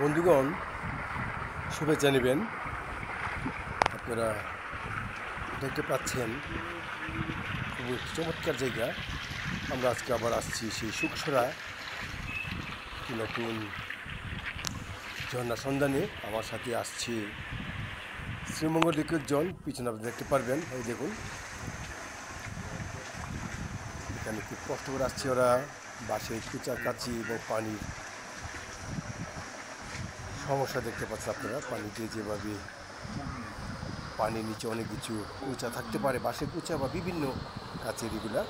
বন্ধুগণ, শুভেচ্ছা নেবেন। আপনারা দেখতে পাচ্ছেন খুব চমৎকার জায়গা। আমরা আজকে আবার আসছি সেই সুকসরা নতুন ঝর্ণা সন্ধানে। আমার সাথে আসছে শ্রীমঙ্গল জন। পিছনে আপনি দেখতে পারবেন, এই দেখুন এখানে খুব কষ্ট করে আসছে ওরা। বাঁশের কুচাকাচি এবং পানির সমস্যা দেখতে পাচ্ছেন আপনারা। পানিতে যেভাবে পানির নিচে অনেক কিছু উঁচা থাকতে পারে, বাঁশের উঁচা বা বিভিন্ন গাছের এগুলা।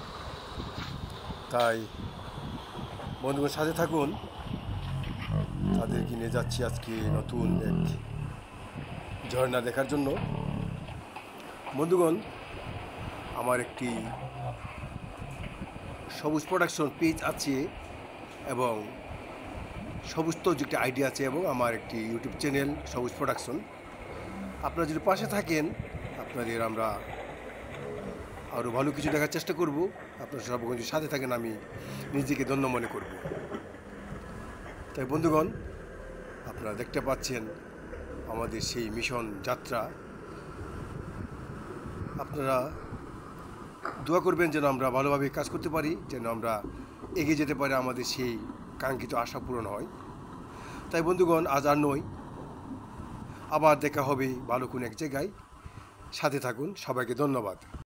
তাই বন্ধুগণ সাথে থাকুন, তাদেরকে নিয়ে যাচ্ছি আজকে নতুন এক ঝর্ণা দেখার জন্য। বন্ধুগণ, আমার একটি সবুজ প্রোডাকশন পেজ আছে এবং সবুজ তো একটি আইডিয়া আছে, এবং আমার একটি ইউটিউব চ্যানেল সবুজ প্রোডাকশন। আপনারা যদি পাশে থাকেন, আপনাদের আমরা আরও ভালো কিছু দেখার চেষ্টা করব। আপনারা সর্বক্ষণ যদি সাথে থাকেন, আমি নিজেকে ধন্য মনে করব। তাই বন্ধুগণ, আপনারা দেখতে পাচ্ছেন আমাদের সেই মিশন যাত্রা। আপনারা দোয়া করবেন যেন আমরা ভালোভাবে কাজ করতে পারি, যেন আমরা এগিয়ে যেতে পারি, আমাদের সেই কাঙ্ক্ষিত আশা পূরণ হয়। তাই বন্ধুগণ, আজ আর নয়, আবার দেখা হবে ভালো কোনো এক জায়গায়। সাথে থাকুন। সবাইকে ধন্যবাদ।